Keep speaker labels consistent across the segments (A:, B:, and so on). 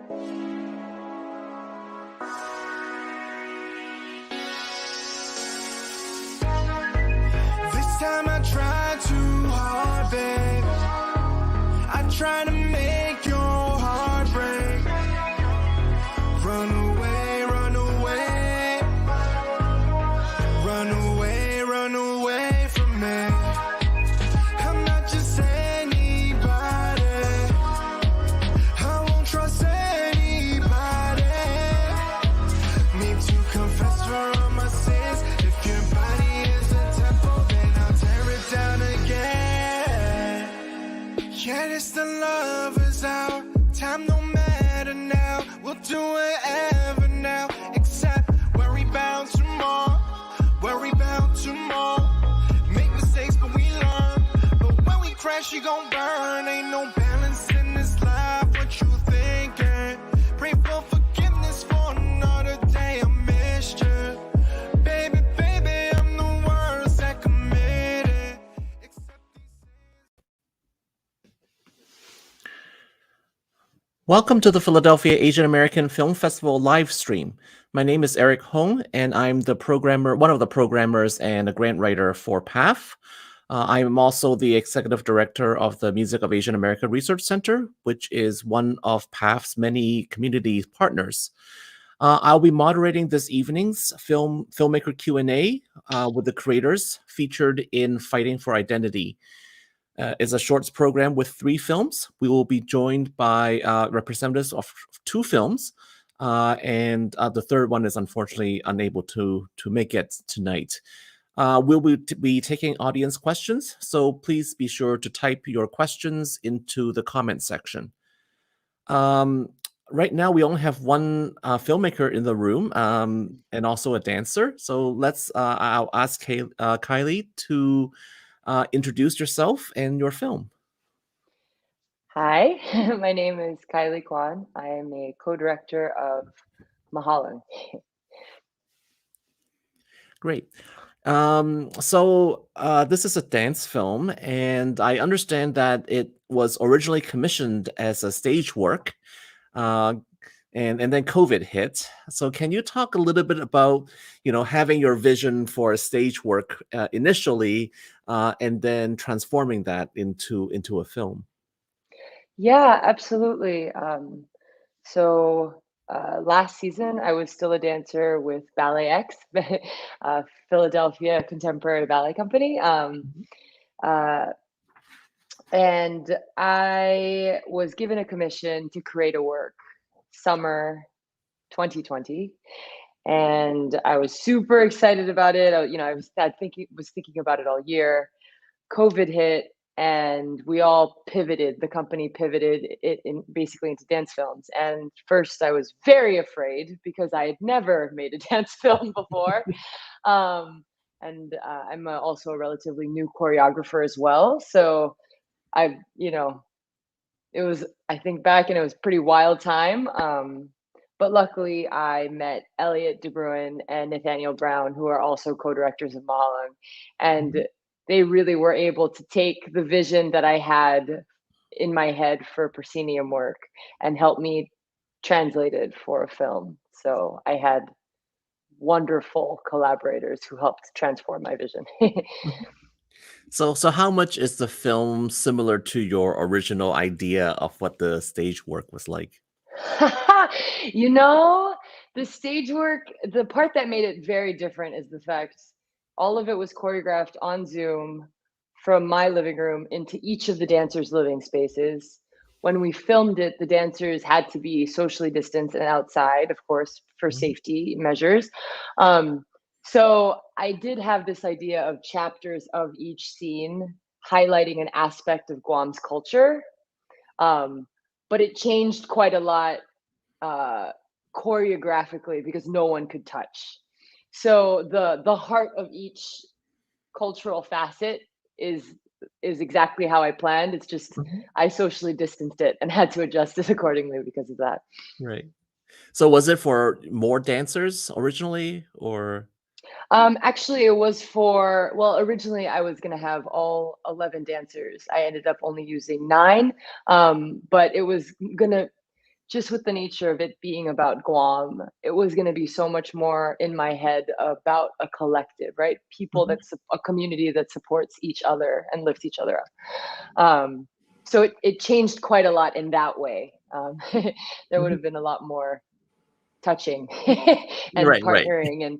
A: This time I tried too hard, babe. I tried to make your heart break. Run away, run away. Run away, run away from me. I'm not just anybody. I won't trust anybody. Need to confess for all my sins. If your body is a temple, then I'll tear it down again. Yeah, it's the lovers out. Time no matter now. We'll do whatever now, except worry about tomorrow. Worry about tomorrow. Make mistakes, but we learn. But when we crash, you gon' burn. Ain't no balance in this life. What you thinking? Pray for forgiveness for another day I missed you. Baby, baby, I'm the worst that committed. Except these
B: Welcome to the Philadelphia Asian American Film Festival live stream. My name is Eric Hong, and I'm the programmer, one of the programmers and a grant writer for PAF. I am also the executive director of the Music of Asian America Research Center, which is one of PAF's many community partners. I'll be moderating this evening's filmmaker Q&A with the creators featured in Fighting for Identity. It's a shorts program with 3 films. We will be joined by representatives of 2 films, and the third one is unfortunately unable to make it tonight. We'll be taking audience questions, so please be sure to type your questions into the comment section. Right now, we only have one filmmaker in the room and also a dancer. So I'll ask Caili to introduce yourself and your film.
C: Hi, my name is Caili Quan. I am a co-director of Mahalan.
B: Great. So this is a dance film, and I understand that it was originally commissioned as a stage work, and then COVID hit. So can you talk a little bit about, having your vision for a stage work initially, and then transforming that into a film?
C: Yeah, absolutely. Last season, I was still a dancer with Ballet X, Philadelphia Contemporary Ballet Company. And I was given a commission to create a work summer 2020. And I was super excited about it. I was thinking about it all year. COVID hit, and we all pivoted. The company pivoted it basically into dance films. And first, I was very afraid because I had never made a dance film before. I'm also a relatively new choreographer as well. So I think back, and it was a pretty wild time. But luckily, I met Elliot De Bruin and Nathaniel Brown, who are also co-directors of Mahalan, and they really were able to take the vision that I had in my head for proscenium work and help me translate it for a film. So I had wonderful collaborators who helped transform my vision.
B: So how much is the film similar to your original idea of what the stage work was like?
C: The stage work, the part that made it very different is the fact all of it was choreographed on Zoom from my living room into each of the dancers' living spaces. When we filmed it, the dancers had to be socially distanced and outside, of course, for safety measures. So I did have this idea of chapters of each scene highlighting an aspect of Guam's culture. But it changed quite a lot choreographically because no one could touch. So the heart of each cultural facet is exactly how I planned. It's just I socially distanced it and had to adjust it accordingly because of that.
B: Right. So was it for more dancers originally, or?
C: Actually, it was originally I was going to have all 11 dancers. I ended up only using 9, but it was going to just with the nature of it being about Guam, it was going to be so much more in my head about a collective, right? People
B: Mhm.
C: that's a community that supports each other and lifts each other up. So it changed quite a lot in that way. There would
B: Mhm.
C: have been a lot more touching and
B: Right, right.
C: partnering and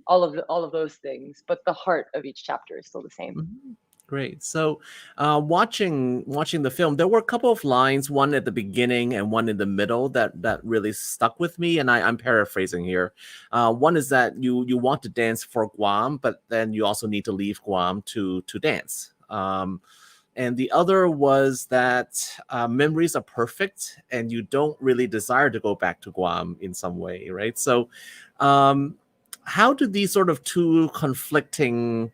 C: all of those things, but the heart of each chapter is still the same.
B: Mhm. Great. So, watching the film, there were a couple of lines, one at the beginning and one in the middle, that really stuck with me. And I'm paraphrasing here. One is that you want to dance for Guam, but then you also need to leave Guam to dance. And the other was that memories are perfect, and you don't really desire to go back to Guam in some way, right? So, um, how do these sort of two conflicting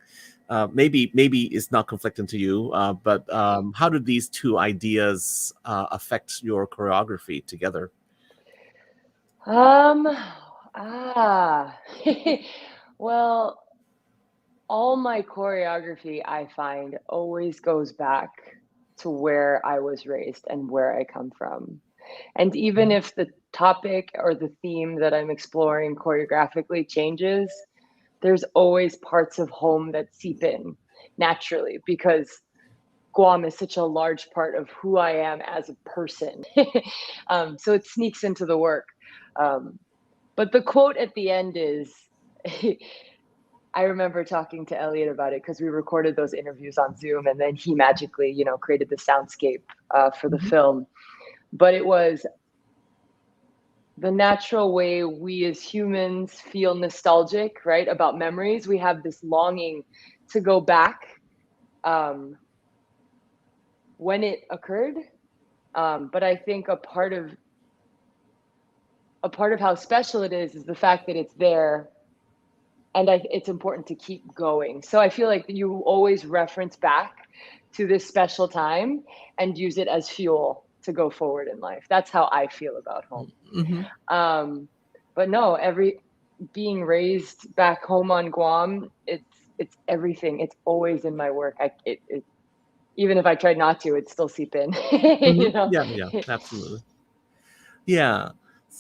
B: maybe it's not conflicting to you, but how do these two ideas affect your choreography together?
C: Um, ah, well, all my choreography I find always goes back to where I was raised and where I come from. And even
B: Mhm.
C: if the topic or the theme that I'm exploring choreographically changes, there's always parts of home that seep in naturally because Guam is such a large part of who I am as a person. So it sneaks into the work. Um, but the quote at the end is I remember talking to Elliot about it because we recorded those interviews on Zoom and then he magically, created the soundscape for the
B: Mhm.
C: film. But it was the natural way we as humans feel nostalgic, right? About memories. We have this longing to go back um, when it occurred. But I think a part of how special it is the fact that it's there and it's important to keep going. So I feel like you always reference back to this special time and use it as fuel to go forward in life. That's how I feel about home.
B: Mhm.
C: Um, but no, every being raised back home on Guam, it's everything. It's always in my work. Even if I tried not to, it'd still seep in. you
B: Mhm.
C: know.
B: Yeah, yeah, absolutely. Yeah.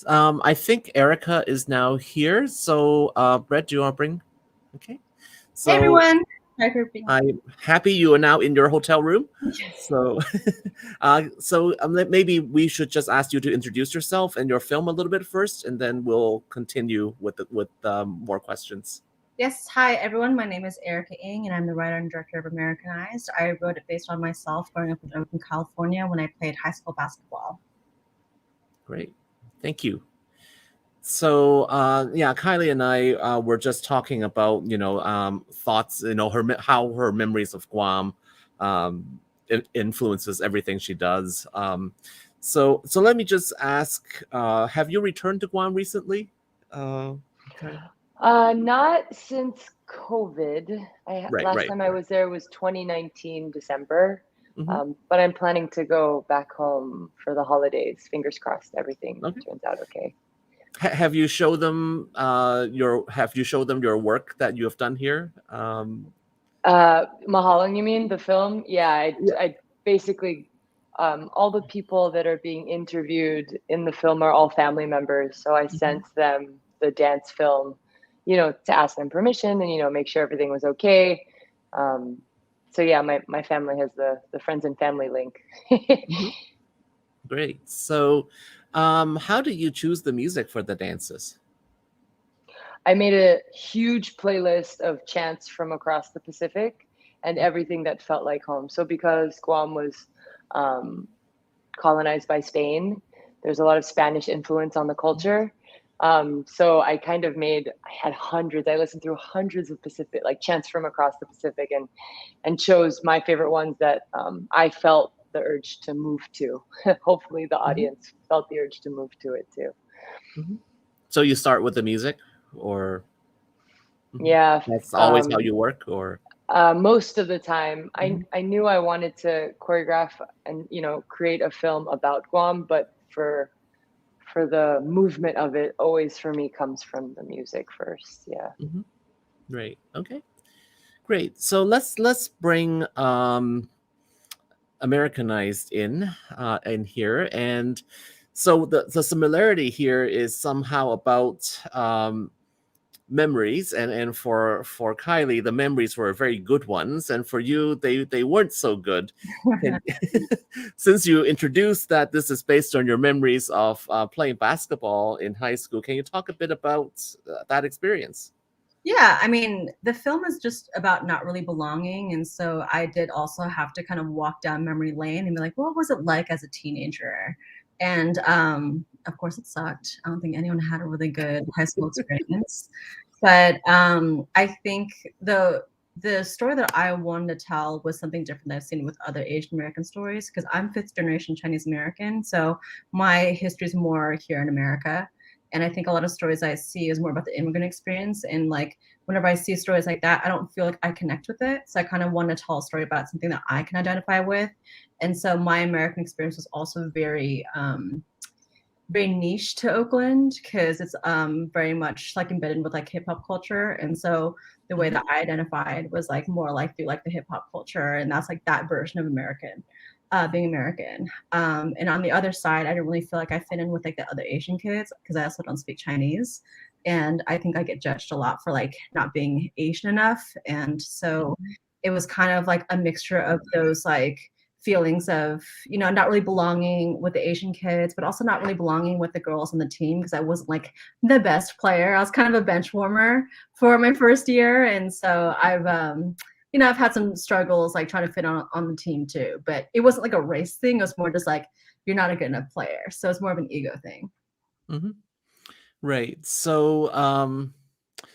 B: I think Erica is now here. So, Brett, do you want to bring? Okay.
D: Hey
B: So
D: everyone. Hi, Kirby.
B: I'm happy you are now in your hotel room.
D: Yes.
B: So, maybe we should just ask you to introduce yourself and your film a little bit first, and then we'll continue with more questions.
D: Yes. Hi everyone. My name is Erica Eng, and I'm the writer and director of Americanized. I wrote it based on myself growing up in Oakland, California, when I played high school basketball.
B: Great, thank you. So, yeah, Kylie and I were just talking about thoughts, how her memories of Guam influences everything she does. So let me just ask: have you returned to Guam recently? Okay.
C: Not since COVID.
B: Right,
C: Last
B: right.
C: time I was there was 2019 December.
B: Hmm.
C: But I'm planning to go back home for the holidays. Fingers crossed, everything
B: Okay.
C: turns out okay.
B: Have you showed them your work that you have done here?
C: Mahalang, you mean the film? Yeah,
B: Yeah.
C: I basically all the people that are being interviewed in the film are all family members. So I
B: Mhm.
C: sent them the dance film, to ask them permission and make sure everything was okay. Um, so yeah, my family has the friends and family link.
B: Mhm. Great. So, how do you choose the music for the dances?
C: I made a huge playlist of chants from across the Pacific and everything that felt like home. So because Guam was um, colonized by Spain, there's a lot of Spanish influence on the culture. So I had hundreds. I listened through hundreds of Pacific, like chants from across the Pacific, and chose my favorite ones that I felt the urge to move to. Hopefully, the
B: Mhm.
C: audience felt the urge to move to it too.
B: Mhm. So you start with the music, or Mhm.
C: Yeah.
B: that's always how you work, or
C: Most of the time, I
B: Mhm.
C: I knew I wanted to choreograph and create a film about Guam, but for the movement of it, always for me comes from the music first. Yeah.
B: Mhm. Great. Okay. Great. So let's bring Americanized in here, and so the similarity here is somehow about memories, and for Caili, the memories were very good ones, and for you, they weren't so good. Since you introduced that this is based on your memories of playing basketball in high school, can you talk a bit about that experience?
D: Yeah, I mean, the film is just about not really belonging. And so I did also have to kind of walk down memory lane and be like, what was it like as a teenager? And of course, it sucked. I don't think anyone had a really good high school experience. But I think the story that I wanted to tell was something different that I've seen with other Asian American stories, because I'm fifth generation Chinese American. So my history is more here in America. And I think a lot of stories I see is more about the immigrant experience. And like, whenever I see stories like that, I don't feel like I connect with it. So I kind of want to tell a story about something that I can identify with. And so my American experience was also very niche to Oakland, because it's very much like embedded with like hip hop culture. And so the way that I identified was like more like through like the hip hop culture, and that's like that version of American, being American. And on the other side, I didn't really feel like I fit in with like the other Asian kids, because I also don't speak Chinese, and I think I get judged a lot for like not being Asian enough. And so it was kind of like a mixture of those like feelings of, you know, not really belonging with the Asian kids, but also not really belonging with the girls on the team, because I wasn't like the best player. I was kind of a bench warmer for my first year. And so I've you know, I've had some struggles like trying to fit on the team too, but it wasn't like a race thing. It was more just like, you're not a good enough player. So it's more of an ego thing.
B: Mm-hmm. Right. So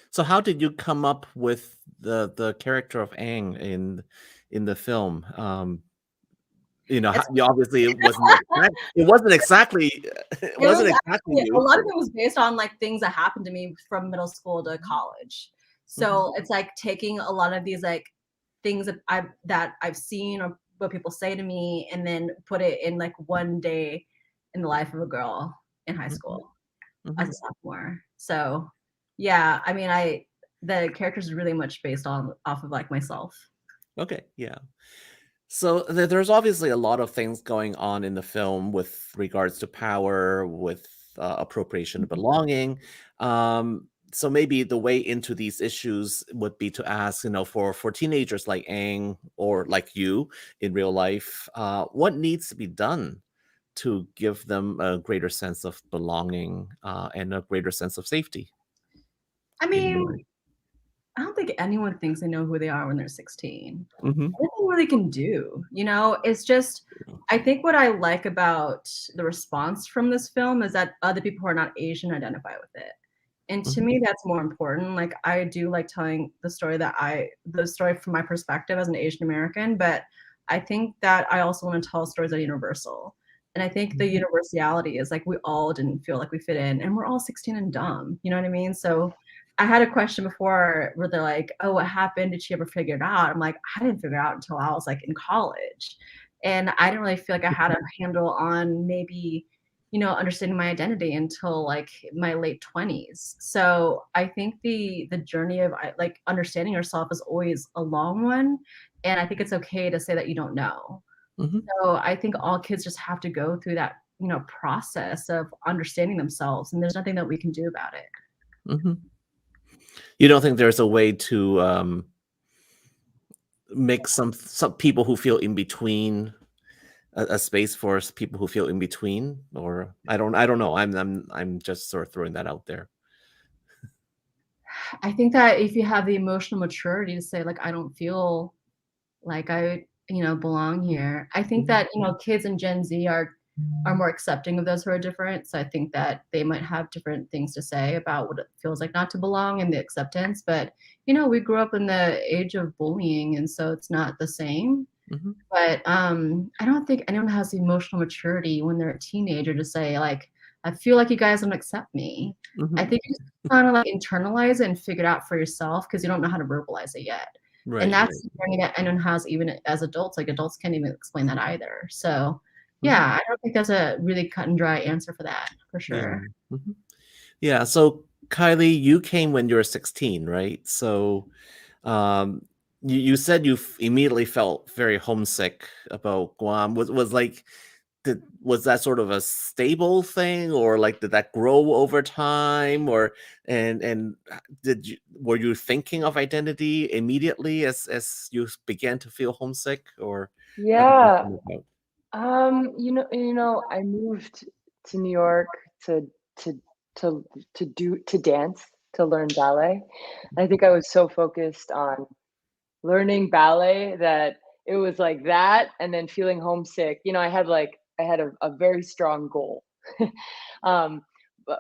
B: so how did you come up with the character of Eng in the film? You know,
D: It's
B: you obviously it wasn't exactly it
D: It was
B: wasn't exactly
D: actually a
B: you.
D: lot of it was based on like things that happened to me from middle school to college. So it's like taking a lot of these like things that I've seen or what people say to me, and then put it in like one day in the life of a girl in high school as a sophomore. So yeah, I mean, the character is really much based on off of like myself.
B: Okay, yeah. So there's obviously a lot of things going on in the film with regards to power, with appropriation and belonging. So maybe the way into these issues would be to ask, you know, for teenagers like Aang or like you in real life, what needs to be done to give them a greater sense of belonging and a greater sense of safety
D: I
B: in real
D: mean,
B: life?
D: I don't think anyone thinks they know who they are when they're 16.
B: Mm-hmm.
D: Anything really can do, you know? It's just, I think what I like about the response from this film is that other people who are not Asian identify with it. And to me, that's more important. Like, I do like telling the story from my perspective as an Asian American, but I think that I also want to tell stories that are universal. And I think the universality is like we all didn't feel like we fit in, and we're all 16 and dumb. You know what I mean? So I had a question before where they're like, "Oh, what happened? Did she ever figure it out?" I'm like, I didn't figure it out until I was like in college, and I didn't really feel like I had a handle on maybe, you know, understanding my identity until like my late 20s. So I think the journey of like understanding yourself is always a long one, and I think it's okay to say that you don't know.
B: Mm-hmm.
D: So I think all kids just have to go through that, you know, process of understanding themselves, and there's nothing that we can do about it.
B: Mm-hmm. You don't think there's a way to make some people who feel in between a space for people who feel in between? Or I don't know. I'm just sort of throwing that out there.
D: I think that if you have the emotional maturity to say like, I don't feel like I, you know, belong here. I think that, you know, kids and Gen Z are more accepting of those who are different. So I think that they might have different things to say about what it feels like not to belong and the acceptance. But, you know, we grew up in the age of bullying, and so it's not the same. But I don't think anyone has the emotional maturity when they're a teenager to say like, I feel like you guys don't accept me. I think you just kind of like internalize it and figure it out for yourself, because you don't know how to verbalize it yet. And
B: Right,
D: that's the journey that anyone has, even as adults. Like, adults can't even explain that either. So yeah, I don't think that's a really cut and dry answer for that, for
B: yeah.
D: sure.
B: Yeah. So Caili, you came when you were 16, right? So you said you immediately felt very homesick about Guam. Was like, was that sort of a stable thing, or like did that grow over time, or and were you thinking of identity immediately as you began to feel homesick, or how did that
C: Yeah.
B: come about?
C: I moved to New York to to to dance, to learn ballet. I think I was so focused on learning ballet that it was like that, and then feeling homesick. I had a very strong goal. um,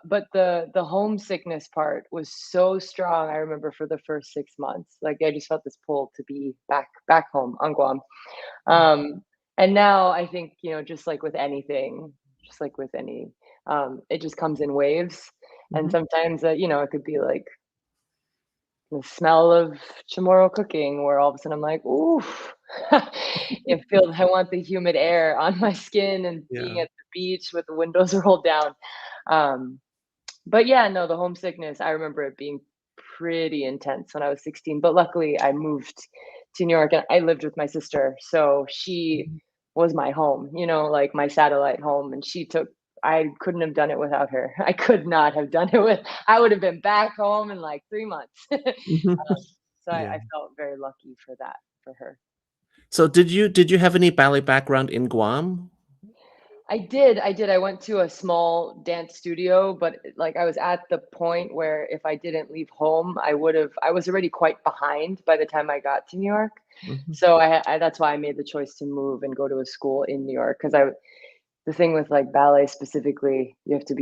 C: but the homesickness part was so strong. I remember for the first 6 months, like I just felt this pull to be back home on Guam. Um, and now I think, just like with anything, just like with any, it just comes in waves. And
B: Mhm.
C: sometimes, it could be like the smell of chamorro cooking, where all of a sudden I'm like, oof, I want the humid air on my skin and being
B: Yeah.
C: at the beach with the windows rolled down. Um, but yeah, no, the homesickness, I remember it being pretty intense when I was 16. But luckily, I moved to New York and I lived with my sister. So she
B: Mhm.
C: was my home, like my satellite home. And I couldn't have done it without her. I could not have done it I would have been back home in like 3 months.
B: Mhm.
C: So
B: Yeah.
C: I felt very lucky for that, for her.
B: So did you have any ballet background in Guam?
C: I did. I did. I went to a small dance studio, but like I was at the point where if I didn't leave home, I was already quite behind by the time I got to New York.
B: Mhm.
C: So that's why I made the choice to move and go to a school in New York. The thing with like ballet specifically, you have to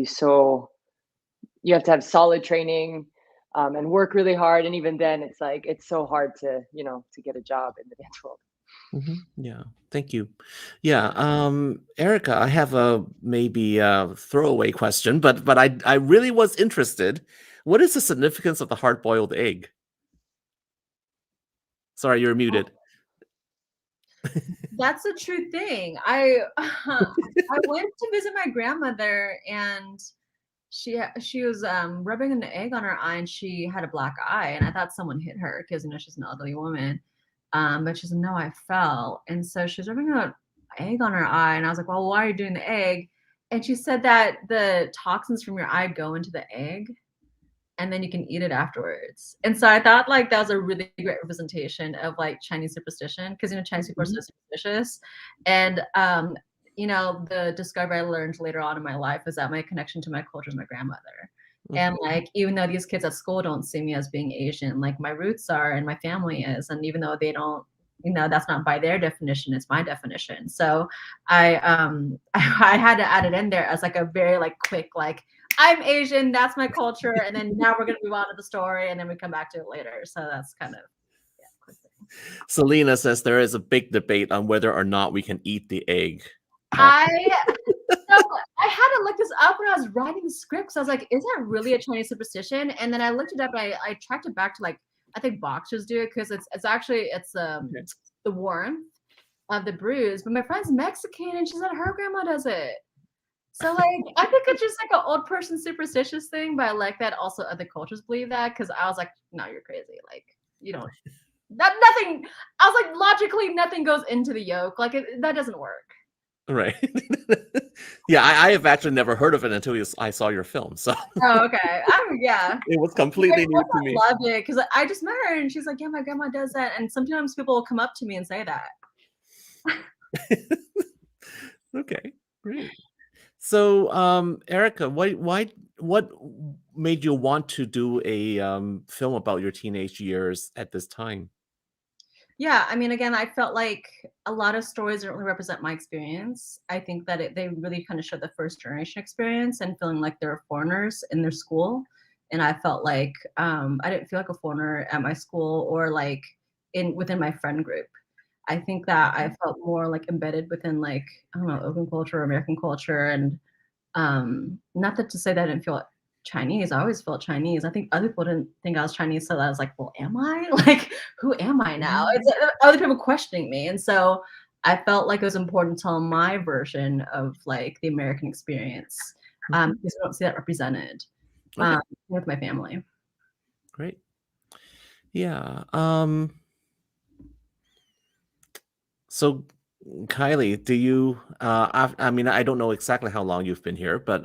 C: have solid training, and work really hard. And even then it's so hard to get a job in the dance world.
B: Yeah, thank you. Yeah, Erica, I have a maybe a throwaway question, but I really was interested. What is the significance of the hard-boiled egg? Sorry, you're muted.
D: That's a true thing. I went to visit my grandmother, and she was rubbing an egg on her eye, and she had a black eye, and I thought someone hit her because she's an elderly woman. But she said, no, I fell. And so she was rubbing an egg on her eye, and I was like, well, why are you doing the egg? And she said that the toxins from your eye go into the egg, and then you can eat it afterwards. And so I thought like that was a really great representation of like Chinese superstition, because Chinese people are so
B: Mhm,
D: superstitious. And the discovery I learned later on in my life is that my connection to my culture is my grandmother. And
B: mhm,
D: like even though these kids at school don't see me as being Asian, like my roots are and my family is, and even though they don't, that's not by their definition, it's my definition. So I had to add it in there as like a very like quick like I'm Asian, that's my culture, and then now we're gonna move on to the story, and then we come back to it later. So that's kind of quick thing.
B: Selena says there is a big debate on whether or not we can eat the egg.
D: I so I had to look this up when I was writing the script. So I was like, is that really a Chinese superstition? And then I looked it up and I tracked it back to like I think boxers do it because it's actually
B: Okay.
D: the warmth of the bruise. But my friend's Mexican and she said her grandma does it. So like I think it's just like an old person superstitious thing, but I like that also other cultures believe that because I was like, no, you're crazy. Like you don't nothing. I was like logically nothing goes into the yolk. Like that doesn't work.
B: Right. Yeah, I have actually never heard of it until I saw your film, so
D: Oh, okay. Yeah.
B: it was
D: My
B: completely new to
D: grandma
B: me.
D: loved it because I just met her and she's like, yeah, my grandma does that. And sometimes people will come up to me and say that.
B: Okay, great. So, Erica, what made you want to do a film about your teenage years at this time?
D: Yeah, I mean, again, I felt like a lot of stories don't really represent my experience. I think that they really kind of show the first generation experience and feeling like they're foreigners in their school. And I felt like I didn't feel like a foreigner at my school or like within my friend group. I think that I felt more like embedded within like I don't know open culture, American culture, and not that to say that I didn't feel Chinese. I always felt Chinese. I think other people didn't think I was Chinese, so I was like, well, am I? Like, who am I now?
B: Mhm.
D: It's other people questioning me, and so I felt like it was important to tell my version of like the American experience
B: Mhm.
D: because I don't see that represented
B: Okay,
D: with my family.
B: great. Yeah. So, Kylie, do you? I mean, I don't know exactly how long you've been here, but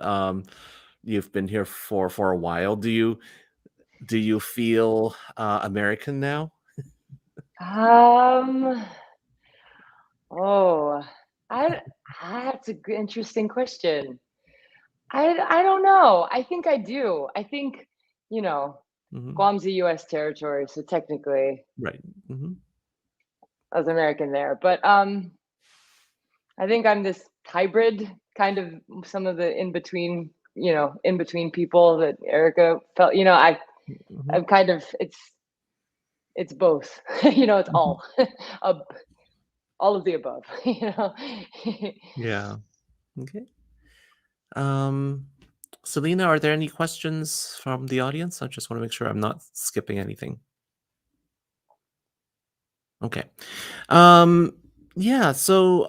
B: you've been here for a while. Do you feel American now?
C: Um, oh, I that's a good, interesting question. I don't know. I think I do. I think, you know,
B: Hmm.
C: Guam's a US territory, so technically
B: Right. Hmm.
C: I was American there. But I think I'm this hybrid kind of some of the in between, in between people that Erica felt,
B: Hmm.
C: I'm kind of it's both. It's
B: Hmm.
C: ab- all of the above,
B: Yeah. Okay. Um, Selena, are there any questions from the audience? I just want to make sure I'm not skipping anything. Okay. Um, yeah. So,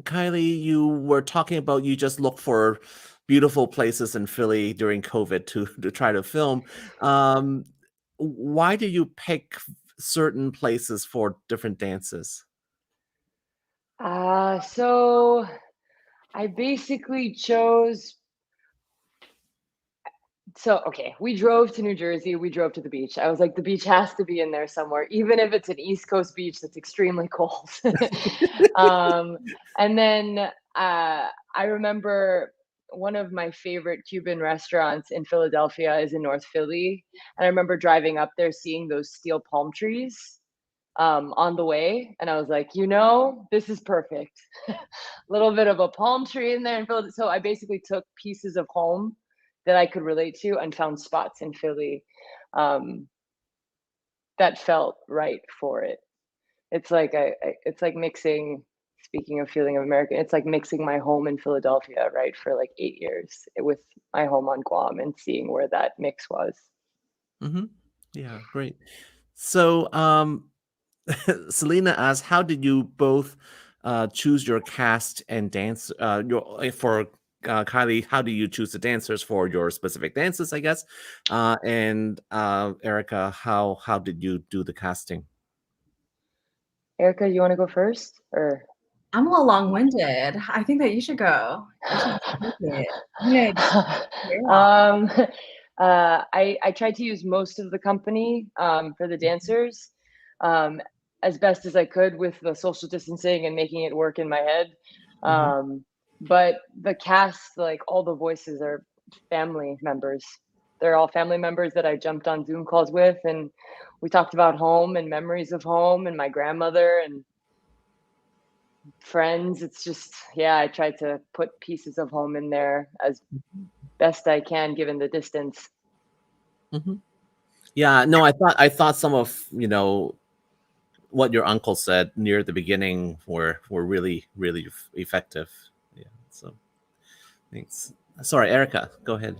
B: Kylie, you were talking about you just look for beautiful places in Philly during COVID to try to film. Um, why do you pick certain places for different dances?
C: So I basically chose. So, okay, we drove to New Jersey. We drove to the beach. I was like, the beach has to be in there somewhere, even if it's an East Coast beach that's extremely cold. um, and then I remember one of my favorite Cuban restaurants in Philadelphia is in North Philly. And I remember driving up there, seeing those steel palm trees on the way. And I was like, this is perfect. A little bit of a palm tree in there. So I basically took pieces of home that I could relate to and found spots in Philly um, that felt right for it. It's like it's like mixing. Speaking of feeling of American, it's like mixing my home in Philadelphia, right, for like 8 years with my home on Guam and seeing where that mix was.
B: Hmm. Yeah, great. So, Selena asks, how did you both choose your cast and dance? For Kylie, how do you choose the dancers for your specific dances? I guess, and Erica, how did you do the casting?
C: Erica, you want to go first, or?
D: I'm a little long-winded. I think that you should go. You should take it. I'm gonna very long.
C: um, I tried to use most of the company for the dancers as best as I could with the social distancing and making it work in my head.
B: Hmm.
C: But the cast, like all the voices, are family members. They're all family members that I jumped on Zoom calls with, and we talked about home and memories of home and my grandmother and friends. It's just, yeah, I tried to put pieces of home in there as best I can given the distance.
B: Hmm. Yeah, no, I thought some of what your uncle said near the beginning were really effective. Yeah, so thanks. Sorry, Erica, go ahead.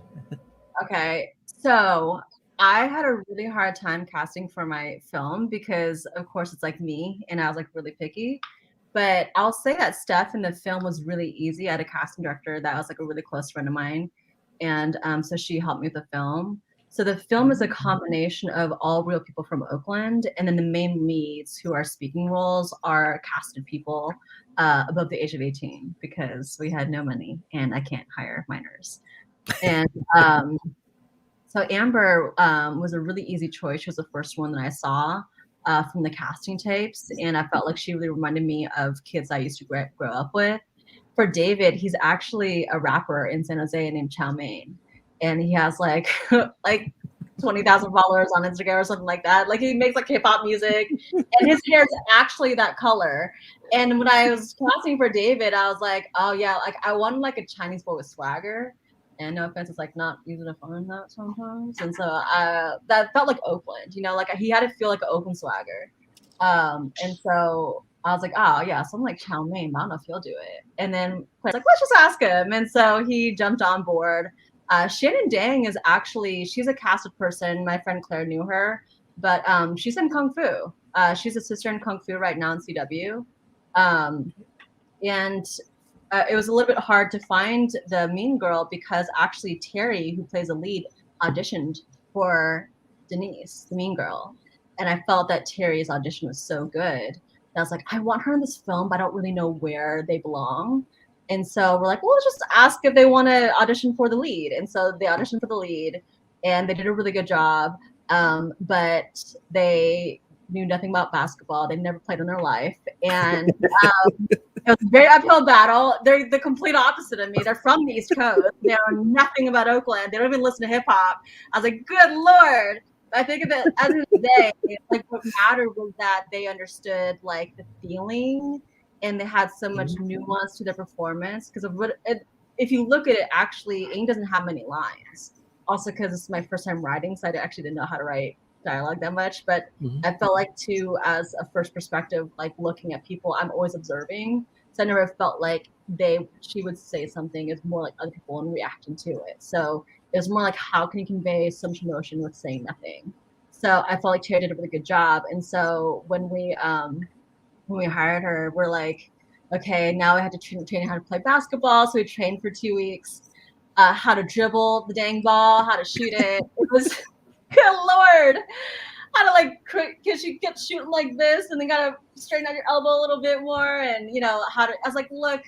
D: Okay, so I had a really hard time casting for my film because, of course, it's like me, and I was like really picky. But I'll say that Steph in the film was really easy. I had a casting director that was like a really close friend of mine, and so she helped me with the film. So the film is a combination of all real people from Oakland, and then the main leads who are speaking roles are casted people above the age of 18 because we had no money and I can't hire minors. And so Amber was a really easy choice. She was the first one that I saw from the casting tapes, and I felt like she really reminded me of kids I used to grow up with. For David, he's actually a rapper in San Jose named Chow Mein, and he has like like 20,000 followers on Instagram or something like that. Like he makes like hip hop music, and his hair is actually that color. And when I was casting for David, I was like, oh yeah, like I wanted like a Chinese boy with swagger. And no offense, it's like not easy to find that sometimes. And so that felt like Oakland, like he had to feel like an Oakland swagger. And so I was like, oh yeah, something like Chow Mein, I don't know if he'll do it. And then Claire's like, let's just ask him. And so he jumped on board. Shannon Dang is actually, she's a casted person. My friend Claire knew her, but she's in Kung Fu. She's a sister in Kung Fu right now in CW. And it was a little bit hard to find the mean girl because actually Terry, who plays a lead, auditioned for Denise, the mean girl. And I felt that Terry's audition was so good that was like, I want her in this film, but I don't really know where they belong. And so we're like, well, let's just ask if they want to audition for the lead. And so they auditioned for the lead, and they did a really good job. But they knew nothing about basketball. They've never played in their life. And it was a very uphill battle. They're the complete opposite of me. They're from the East Coast. They know nothing about Oakland. They don't even listen to hip hop. I was like, good Lord. I think of it at the end of the day, like what mattered was that they understood like the feeling, and they had so much nuance to their performance. Because if you look at it, actually, Eng doesn't have many lines. Also, because this is my first time writing, so I actually didn't know how to write dialogue that much. But I felt like too, as a first perspective, like looking at people, I'm always observing. So I never felt like she would say something is more like other people and reacting to it. So it was more like, how can you convey so much emotion with saying nothing? So I felt like Terry did a really good job. And so when we hired her, we're like, okay, now we have to train how to play basketball. So we trained for 2 weeks, how to dribble the dang ball, how to shoot it. It was, good Lord, how to like, because you get shooting like this and then got to straighten out your elbow a little bit more. And, I was like, look,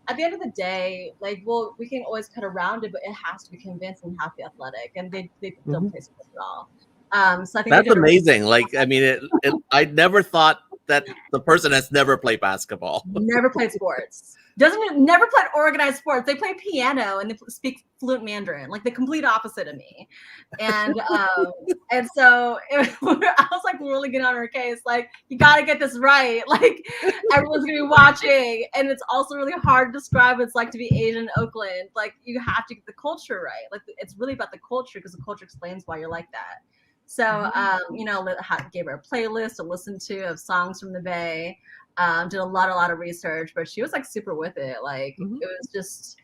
D: at the end of the day, like, well, we can always cut around it, but it has to be convincing and have to be athletic. And they don't play sports at all. So I think
B: that's amazing. Like, I mean, I never thought that the person has never played basketball.
D: Never played sports. Never played organized sports. They play piano and they speak fluent Mandarin, like the complete opposite of me. And so I was like really getting on her case, like, you got to get this right. Like, everyone's gonna be watching, and it's also really hard to describe what it's like to be Asian in Oakland. Like, you have to get the culture right. Like, it's really about the culture, because the culture explains why you're like that. So gave her a playlist to listen to of songs from the Bay. Did a lot of research, but she was like super with it. Like, it was just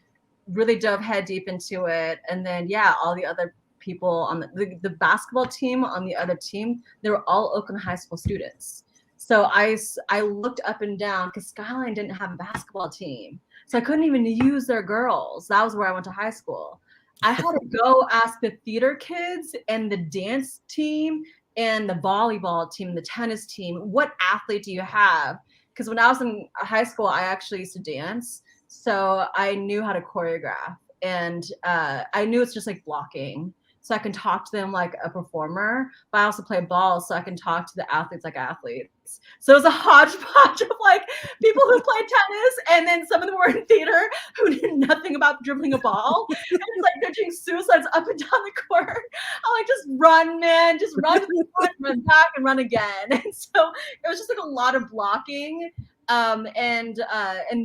D: really dove head deep into it. And then all the other people on the basketball team on the other team, they were all Oakland High School students. So I looked up and down, because Skyline didn't have a basketball team, so I couldn't even use their girls. That was where I went to high school. I had to go ask the theater kids and the dance team and the volleyball team, the tennis team, what athlete do you have? Because when I was in high school, I actually used to dance. So I knew how to choreograph, and I knew it's just like blocking. So I can talk to them like a performer, but I also play ball, so I can talk to the athletes like athletes. So it was a hodgepodge of like people who played tennis, and then some of them were in theater who knew nothing about dribbling a ball. And it's like they're doing suicides up and down the court. I'm like, just run, man, just run to the front, run back, and run again. And so it was just like a lot of blocking. And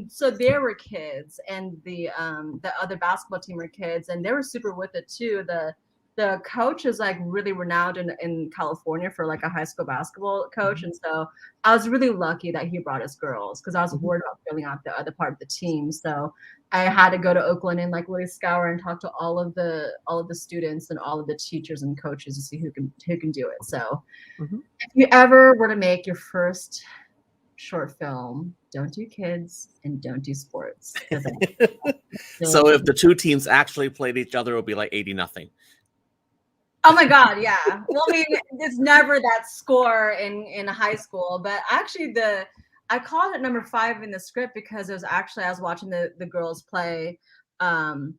D: so there were kids, and the other basketball team were kids, and they were super with it too. The coach is like really renowned in California for like a high school basketball coach. And so I was really lucky that he brought us girls, because I was worried about filling out the other part of the team. So I had to go to Oakland and like really scour and talk to all of the students and all of the teachers and coaches to see who can do it. So if you ever were to make your first short film, don't do kids and don't do sports.
B: So if the two teams actually played each other, it would be like 80-0.
D: Oh my God, yeah. Well, I mean, it's never that score in high school, but actually I called it number 5 in the script because it was actually, I was watching the girls play, the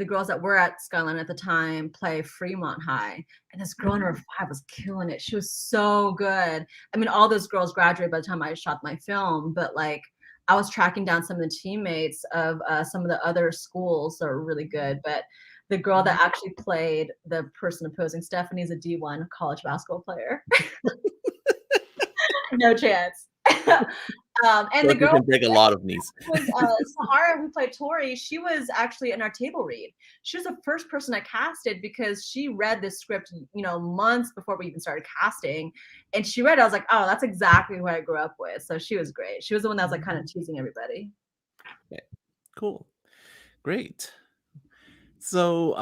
D: girls that were at Skyline at the time play Fremont High, and this girl number 5 was killing it. She was so good. I mean, all those girls graduated by the time I shot my film, but like, I was tracking down some of the teammates of some of the other schools that are really good, but the girl that actually played the person opposing Stephanie's a D1 college basketball player. No chance. And the girl
B: can take a lot of knees.
D: Sahara, who played Tori, she was actually in our table read. She was the first person I casted because she read this script, months before we even started casting. And she read it. I was like, oh, that's exactly who I grew up with. So she was great. She was the one that was like kind of teasing everybody.
B: Okay. Cool. Great. So,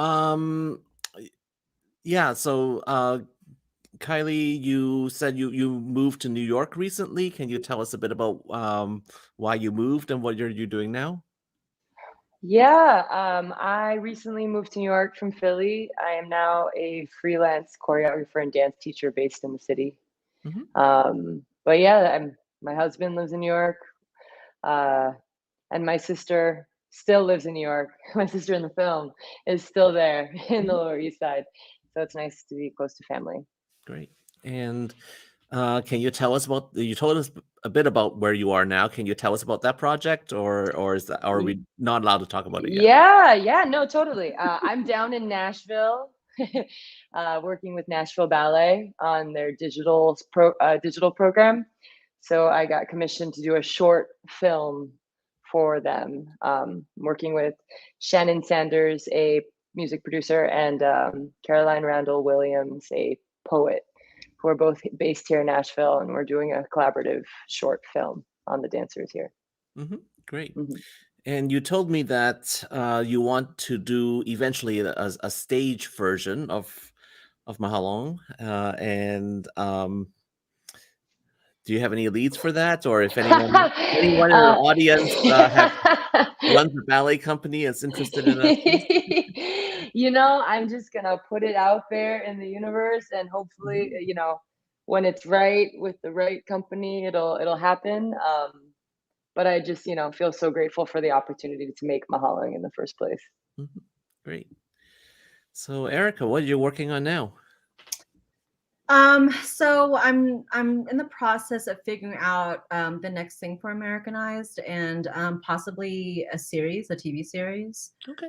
B: Caili, you said you moved to New York recently. Can you tell us a bit about why you moved and what you're doing now?
C: Yeah, I recently moved to New York from Philly. I am now a freelance choreographer and dance teacher based in the city. but yeah, my husband lives in New York, and my sister still lives in New York. My sister in the film is still there in the Lower East Side, so it's nice to be close to family.
B: Great. And can you tell us about? You told us a bit about where you are now. Can you tell us about that project, or is that, or are we not allowed to talk about it yet?
C: Yeah, no, totally. I'm down in Nashville, working with Nashville Ballet on their digital program. So I got commissioned to do a short film for them. Working with Shannon Sanders, a music producer, and Caroline Randall Williams, a poet, who are both based here in Nashville, and we're doing a collaborative short film on the dancers here.
B: Great.
C: Mhm.
B: And you told me that you want to do eventually a stage version of Mahalong, and do you have any leads for that, or if anyone in our audience runs a ballet company is interested in that piece?
C: You know, I'm just gonna put it out there in the universe, and hopefully, you know, when it's right with the right company, it'll happen. But I just, you know, feel so grateful for the opportunity to make Mahaling in the first place.
B: Great. So, Erica, what are you working on now?
D: So I'm in the process of figuring out the next thing for Americanized, and possibly a TV series.
B: Okay.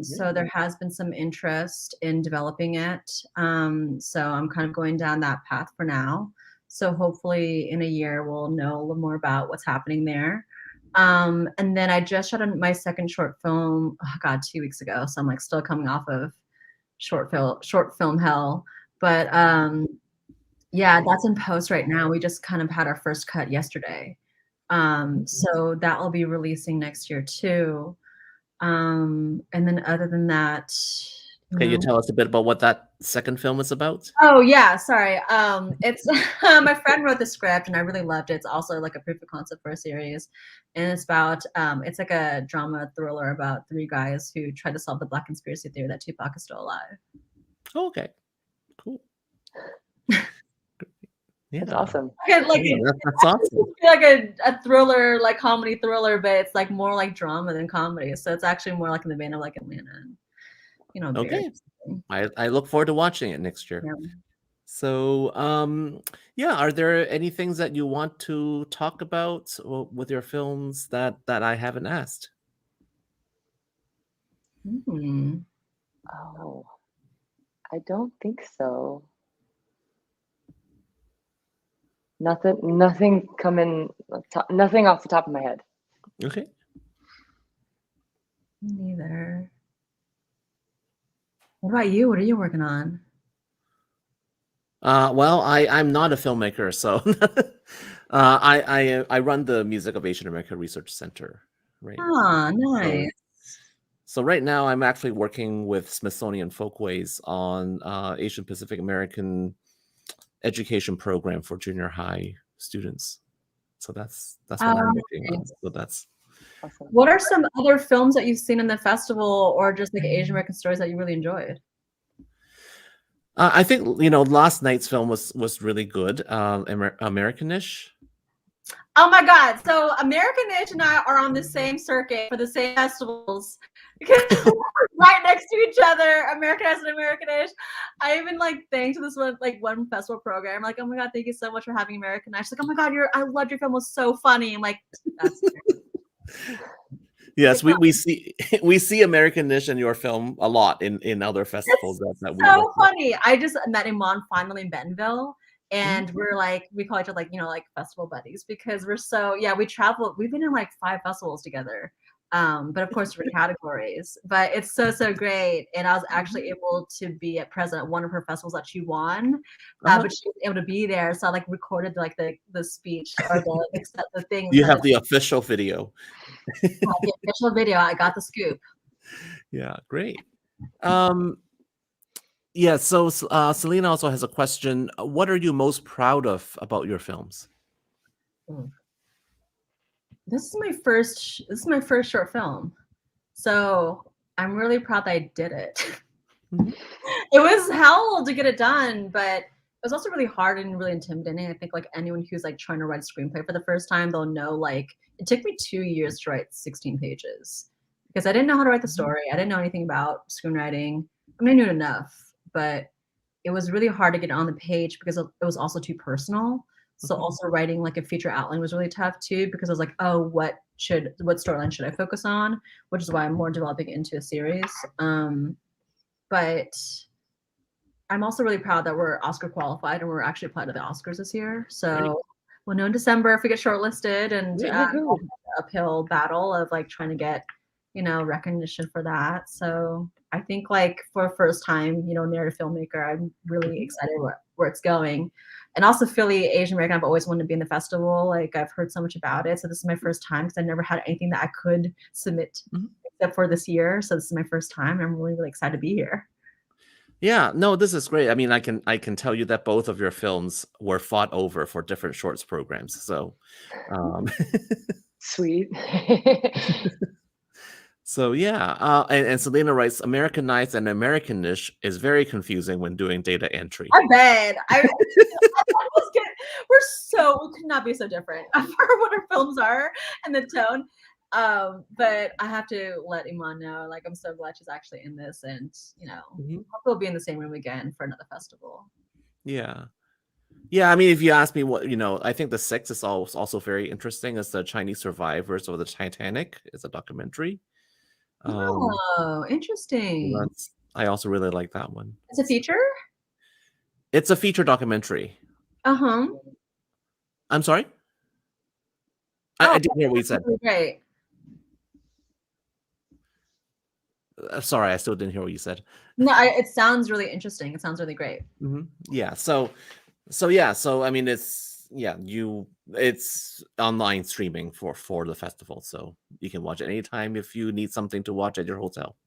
D: So there has been some interest in developing it. So I'm kind of going down that path for now. So hopefully in a year we'll know a little more about what's happening there. And then I just shot my second short film, 2 weeks ago. So I'm like still coming off of short film hell. But yeah, that's in post right now. We just kind of had our first cut yesterday. So that will be releasing next year too. And then other than that,
B: Can you tell us a bit about what that second film is about?
D: Oh yeah, sorry. It's my friend wrote the script and I really loved it. It's also like a proof of concept for a series, and it's about it's like a drama thriller about 3 guys who try to solve the Black conspiracy theory that Tupac is still alive.
B: Oh, okay, cool. Yeah,
C: That's awesome.
B: that's awesome.
D: Like a thriller, like comedy thriller, but it's like more like drama than comedy. So it's actually more like in the vein of like Atlanta, you know.
B: Okay, I look forward to watching it next year.
D: Yeah.
B: So, yeah, are there any things that you want to talk about with your films that I haven't asked?
C: Oh, I don't think so. Nothing coming. Nothing off the top of my head.
B: Okay.
D: Neither. What about you? What are you working on?
B: Well, I'm not a filmmaker, so I run the Music of Asian America Research Center. Right.
D: Ah, nice.
B: So right now I'm actually working with Smithsonian Folkways on Asian Pacific American education program for junior high students. So that's what I'm working on. So that's
C: awesome.
D: What are some other films that you've seen in the festival, or just like Asian American stories that you really enjoyed?
B: I think, you know, last night's film was really good. Americanish.
D: Oh my God! So Americanish and I are on the same circuit for the same festivals because we're right next to each other. Americanish and Americanish. I even like thanked this one festival program. I'm like, oh my God, thank you so much for having Americanish. She's like, oh my God, I loved your film. It was so funny. I'm like, that's great.
B: Yes, we see Americanish in your film a lot in other festivals.
D: That's so funny. I just met Iman finally in Bentonville. And we're like, we call each other like, you know, like festival buddies because we're so, yeah, we travel. We've been in like 5 festivals together. But of course different categories, but it's so great. And I was actually able to be present at one of her festivals that she won, but she was able to be there. So I like recorded like the speech or the thing.
B: You have the official video.
D: The official video. I got the scoop.
B: Yeah, great. Yeah, so Selena also has a question. What are you most proud of about your films?
D: This is my first short film. So I'm really proud that I did it. It was hell to get it done, but was also really hard and really intimidating. I think like anyone who's like trying to write a screenplay for the first time, they'll know like it took me 2 years to write 16 pages because I didn't know how to write the story. I didn't know anything about screenwriting. I mean, I knew enough, but it was really hard to get on the page because it was also too personal. So also writing like a feature outline was really tough too because I was like, oh, what storyline should I focus on? Which is why I'm more developing into a series. But I'm also really proud that we're Oscar qualified and we're actually applied to the Oscars this year. So we'll know in December if we get shortlisted, and uphill battle of like trying to get, you know, recognition for that. So I think like for a first time, you know, narrative filmmaker, I'm really excited where it's going. And also Philly Asian American, I've always wanted to be in the festival. Like I've heard so much about it. So this is my first time because I never had anything that I could submit except for this year. So this is my first time. I'm really, really excited to be here.
B: Yeah, no, this is great. I mean, I can tell you that both of your films were fought over for different shorts programs. So,
C: Sweet.
B: so yeah, and Selena writes, Americanized and Americanish is very confusing when doing data entry.
D: I bet. We could not be so different for what our films are and the tone. But I have to let Iman know, like, I'm so glad she's actually in this, and you know, hope we'll be in the same room again for another festival.
B: Yeah. Yeah, I mean, if you ask me what, you know, I think The Six is also very interesting. It's the Chinese survivors of the Titanic. It's a documentary.
D: Oh, interesting.
B: I also really like that one.
D: It's a feature?
B: It's a feature documentary.
D: Uh-huh.
B: I'm sorry? I didn't hear what you said.
D: Great.
B: Sorry, I still didn't hear what you said.
D: No, it sounds really interesting. It sounds really great.
B: Yeah. So I mean, it's online streaming for the festival, so you can watch it anytime if you need something to watch at your hotel.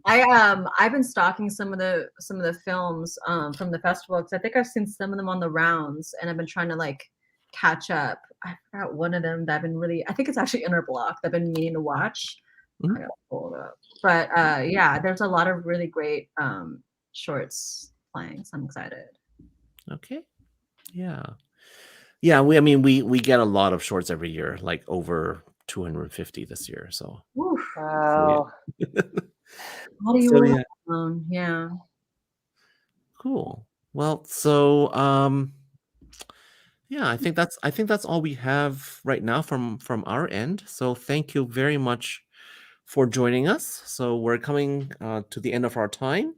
D: I've been stalking some of the films from the festival because I think I've seen some of them on the rounds, and I've been trying to like catch up. I forgot one of them that I've been really. I think it's actually Inner Block that I've been meaning to watch. I gotta pull it up. But yeah, there's a lot of really great shorts playing, so I'm excited. Okay.
B: Yeah. We get a lot of shorts every year, like over 250 this year. So
C: wow.
D: How do you yeah.
B: Cool. Well, so yeah, I think that's all we have right now from our end. So thank you very much for joining us. So we're coming to the end of our time.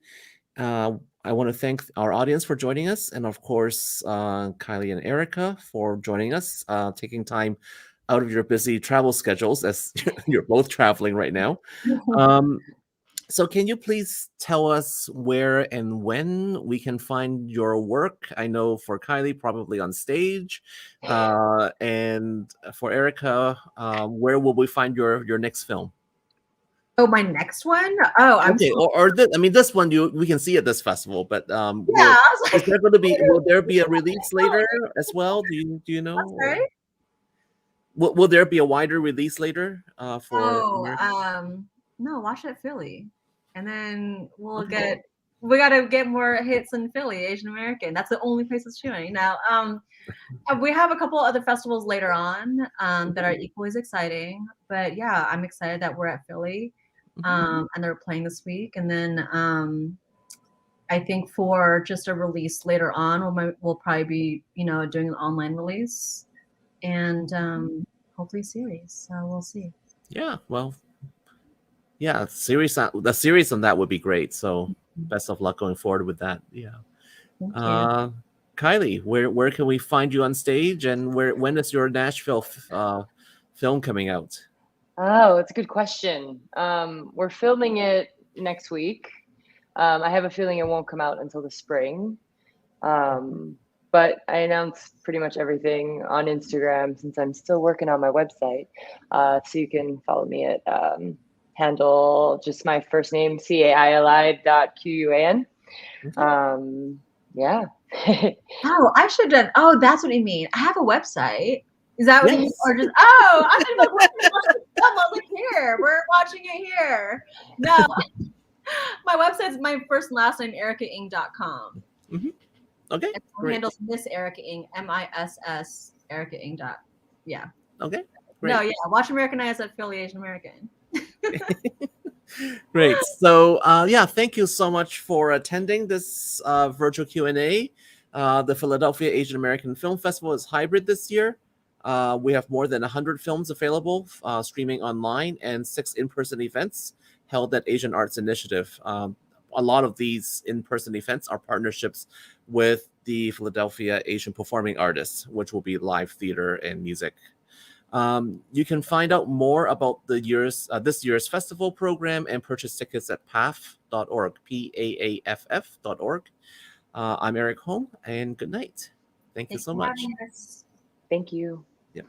B: I want to thank our audience for joining us, and of course, Caili and Erica for joining us, taking time out of your busy travel schedules as you're both traveling right now. So can you please tell us where and when we can find your work? I know for Caili, probably on stage, and for Erica, where will we find your next film?
D: Oh, my next one? Oh, I'm
B: okay. I mean, this one we can see at this festival, but
D: yeah,
B: is there going to be? Will there be a release later as well? Do you know?
D: Right?
B: Will there be a wider release later for?
D: No, watch at Philly, and then we gotta get more hits in Philly, Asian American. That's the only place it's showing now. We have a couple other festivals later on that are equally as exciting, but yeah, I'm excited that we're at Philly, and they're playing this week, and then I think for just a release later on, we'll probably be doing an online release, and hopefully a series. So we'll see.
B: Yeah, well, yeah, the series on that would be great. So best of luck going forward with that. Yeah.
D: Thank you.
B: Caili, where can we find you on stage, and when is your Nashville film coming out?
C: Oh, it's a good question. We're filming it next week. I have a feeling it won't come out until the spring. But I announce pretty much everything on Instagram since I'm still working on my website. So you can follow me at handle just my first name, CAILI.QUAN. Yeah.
D: Oh, I should have done. Oh, that's what you mean. I have a website. Is that what you mean? Or just I should have look here. We're watching it here. No. My website's my first and last name, ericaeng.com.
B: Okay,
D: And my
B: great.
D: handle's Miss Erica Eng, MISS Erica Eng. Yeah.
B: Okay,
D: No,
B: great.
D: yeah. Watch Americanize at Philly Asian American.
B: Great. So, yeah, thank you so much for attending this virtual Q&A. The Philadelphia Asian American Film Festival is hybrid this year. We have more than 100 films available streaming online and 6 in-person events held at Asian Arts Initiative. A lot of these in-person events are partnerships with the Philadelphia Asian Performing Artists, which will be live theater and music. You can find out more about this year's festival program and purchase tickets at paaff.org, PAAFF.org. I'm Eric Hong, and good night. Thank you
D: Thanks
B: so
D: for
B: much.
D: having us.
C: Thank you.
B: Yeah.